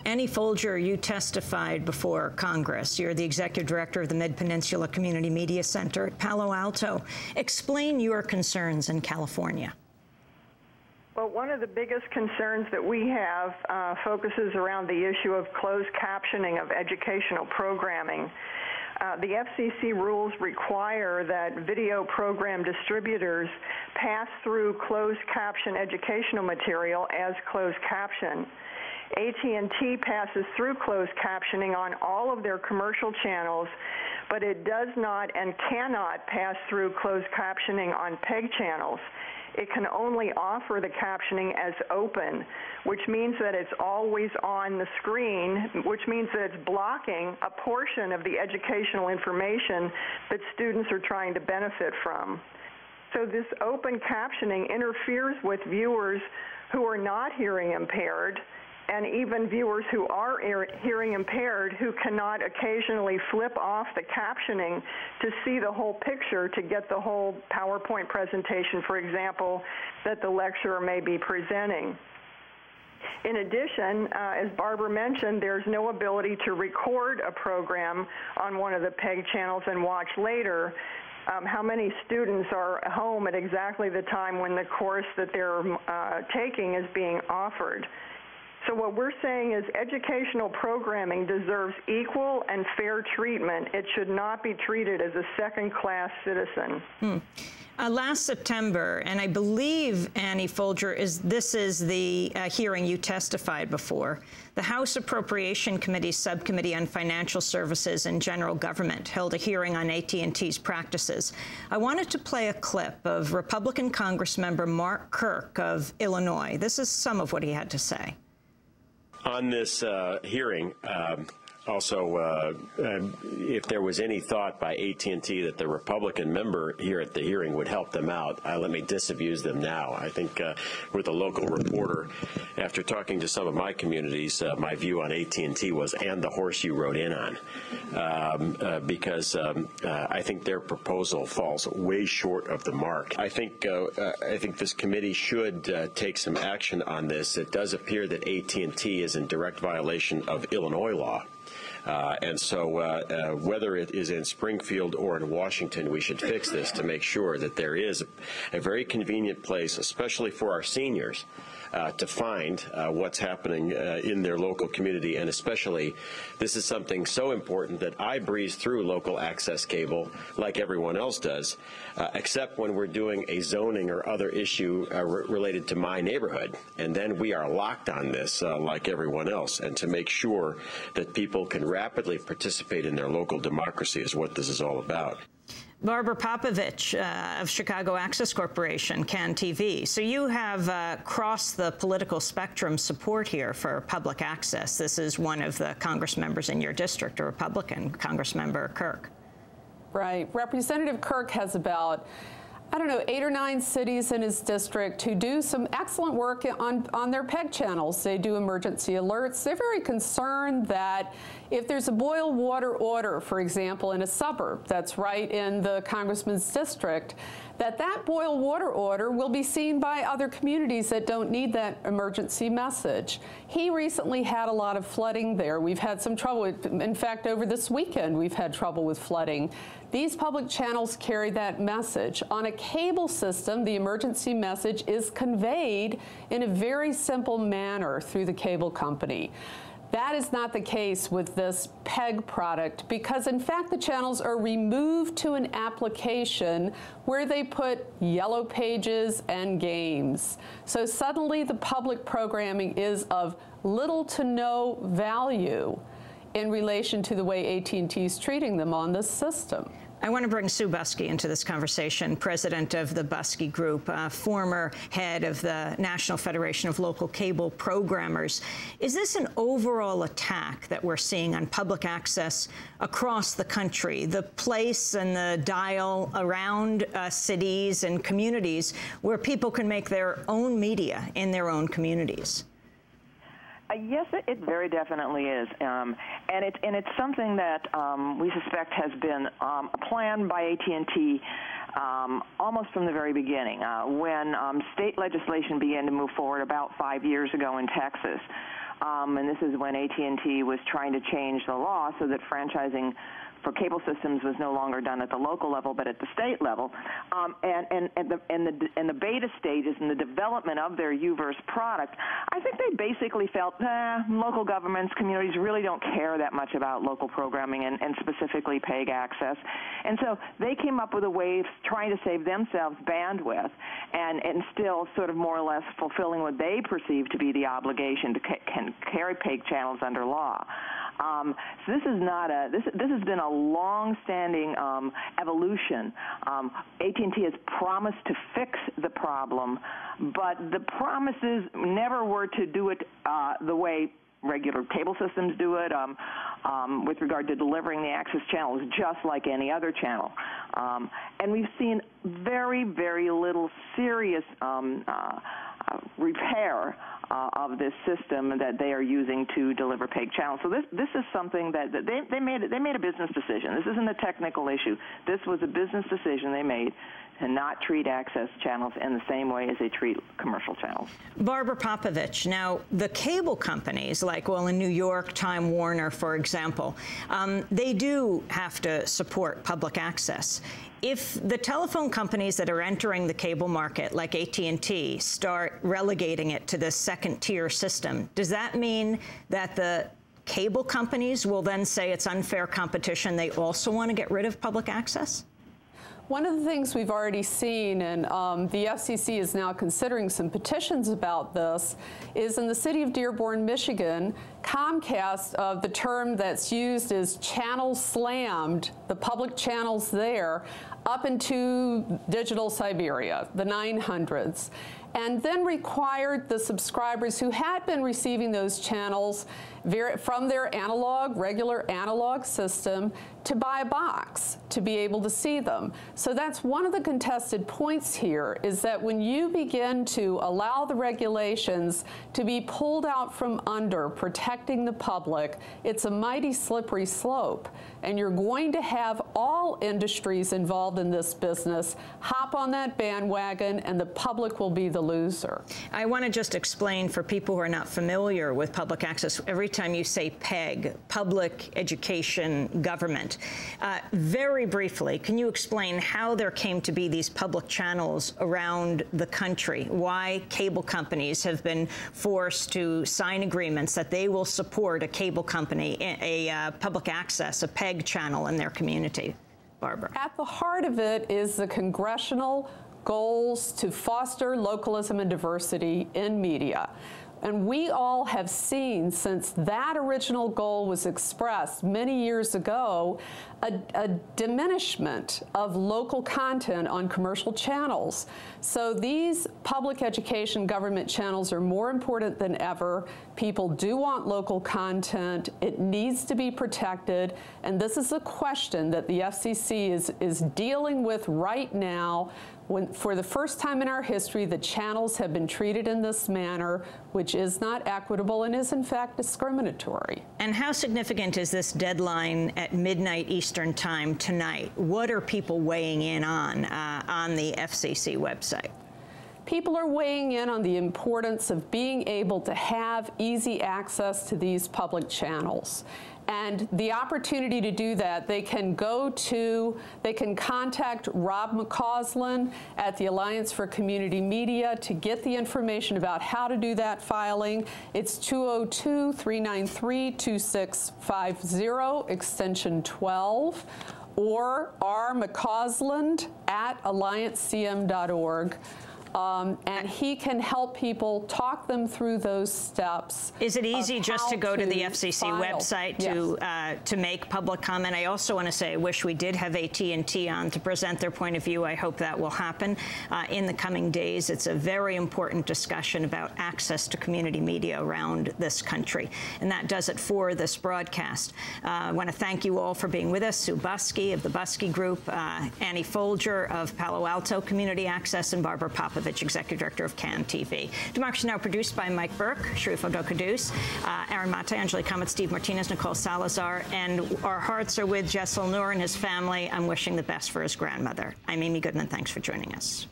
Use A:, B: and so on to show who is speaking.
A: Annie Folger, you testified before Congress. You're the executive director of the Mid-Peninsula Community Media Center at Palo Alto. Explain your concerns in California.
B: Well, one of the biggest concerns that we have focuses around the issue of closed captioning of educational programming. The FCC rules require that video program distributors pass through closed caption educational material as closed caption. AT&T passes through closed captioning on all of their commercial channels, but it does not and cannot pass through closed captioning on PEG channels. It can only offer the captioning as open, which means that it's always on the screen, which means that it's blocking a portion of the educational information that students are trying to benefit from. So this open captioning interferes with viewers who are not hearing impaired, and even viewers who are hearing impaired who cannot occasionally flip off the captioning to see the whole picture, to get the whole PowerPoint presentation, for example, that the lecturer may be presenting. In addition, as Barbara mentioned, there's no ability to record a program on one of the PEG channels and watch later. How many students are home at exactly the time when the course that they're taking is being offered? So what we're saying is educational programming deserves equal and fair treatment. It should not be treated as a second-class citizen.
A: Last September, and I believe, Annie Folger, this is the hearing you testified before, the House Appropriation Committee Subcommittee on Financial Services and General Government held a hearing on AT&T's practices. I wanted to play a clip of Republican Congressmember Mark Kirk of Illinois. This is some of what he had to say.
C: On this hearing, if there was any thought by AT&T that the Republican member here at the hearing would help them out, let me disabuse them now. I think with a local reporter, after talking to some of my communities, my view on AT&T was, and the horse you rode in on, because I think their proposal falls way short of the mark. I think this committee should take some action on this. It does appear that AT&T is in direct violation of Illinois law. And so whether it is in Springfield or in Washington, we should fix this to make sure that there is a very convenient place, especially for our seniors, to find what's happening in their local community. And especially, this is something so important that I breeze through local access cable like everyone else does, except when we're doing a zoning or other issue related to my neighborhood. And then we are locked on this like everyone else. And to make sure that people can rapidly participate in their local democracy is what this is all about.
A: Barbara Popovich of Chicago Access Corporation, CAN TV. So you have crossed the political spectrum support here for public access. This is one of the Congress members in your district, a Republican, Congressmember Kirk.
D: Right. Representative Kirk has about, I don't know, 8 or 9 cities in his district who do some excellent work on their PEG channels. They do emergency alerts. They're very concerned that if there's a boil water order, for example, in a suburb that's right in the congressman's district, that boil water order will be seen by other communities that don't need that emergency message. He recently had a lot of flooding there. We've had some trouble. In fact, over this weekend, we've had trouble with flooding. These public channels carry that message. On a cable system, the emergency message is conveyed in a very simple manner through the cable company. That is not the case with this PEG product because, in fact, the channels are removed to an application where they put yellow pages and games. So suddenly the public programming is of little to no value in relation to the way AT&T is treating them on this system.
A: I want to bring Sue Buskey into this conversation, president of the Buskey Group, former head of the National Federation of Local Cable Programmers. Is this an overall attack that we're seeing on public access across the country, the place and the dial around cities and communities where people can make their own media in their own communities?
E: Yes, it very definitely is, and it's something that we suspect has been planned by AT&T almost from the very beginning. When state legislation began to move forward about 5 years ago in Texas, and this is when AT&T was trying to change the law so that franchising for cable systems was no longer done at the local level but at the state level, and the beta stages and the development of their UVerse product, I think they basically felt local governments, communities really don't care that much about local programming and specifically PEG access, and so they came up with a way of trying to save themselves bandwidth and still sort of more or less fulfilling what they perceive to be the obligation to carry PEG channels under law. So this is not this has been a long-standing evolution. AT&T has promised to fix the problem, but the promises never were to do it the way regular cable systems do it with regard to delivering the access channels just like any other channel. And we've seen very, very little serious repair of this system that they are using to deliver PEG channels. So this is something that they made a business decision. This isn't a technical issue. This was a business decision they made to not treat access channels in the same way as they treat commercial channels.
A: Barbara Popovich, now the cable companies, like, well, in New York, Time Warner, for example, they do have to support public access. If the telephone companies that are entering the cable market, like AT&T, start relegating it to this second-tier system, does that mean that the cable companies will then say it's unfair competition, they also want to get rid of public access?
D: One of the things we've already seen, and the FCC is now considering some petitions about this, is in the city of Dearborn, Michigan, Comcast, the term that's used is channel slammed, the public channels there, up into digital Siberia, the 900s, and then required the subscribers who had been receiving those channels from their regular analog system to buy a box to be able to see them. So that's one of the contested points here, is that when you begin to allow the regulations to be pulled out from under protecting the public, it's a mighty slippery slope. And you're going to have all industries involved in this business hop on that bandwagon, and the public will be the loser.
A: I want to just explain for people who are not familiar with public access, every time you say PEG, public education government, very briefly, can you explain how there came to be these public channels around the country? Why cable companies have been forced to sign agreements that they will support a cable company, a public access, a PEG channel in their community? Barbara.
D: At the heart of it is the congressional goals to foster localism and diversity in media. And we all have seen, since that original goal was expressed many years ago, a diminishment of local content on commercial channels. So these public education government channels are more important than ever. People do want local content. It needs to be protected. And this is a question that the FCC is dealing with right now. When, for the first time in our history, the channels have been treated in this manner, which is not equitable and is in fact discriminatory.
A: And how significant is this deadline at midnight Eastern Time tonight? What are people weighing in on the FCC website?
D: People are weighing in on the importance of being able to have easy access to these public channels. And the opportunity to do that, they can contact Rob McCausland at the Alliance for Community Media to get the information about how to do that filing. It's 202-393-2650, extension 12, or rmccausland@alliancecm.org. And he can help people, talk them through those steps.
A: Is it easy just to go to the FCC website to make public comment? I also want to say I wish we did have AT&T on to present their point of view. I hope that will happen in the coming days. It's a very important discussion about access to community media around this country. And that does it for this broadcast. I want to thank you all for being with us. Sue Buskey of the Buskey Group, Annie Folger of Palo Alto Community Access, and Barbara Popovich, Executive Director of CAN TV. Democracy Now! Produced by Mike Burke, Sharif Odo-Kadus, Aaron Mata, Angelique Hammett, Steve Martinez, Nicole Salazar, and our hearts are with Jessel Noor and his family. I'm wishing the best for his grandmother. I'm Amy Goodman. Thanks for joining us.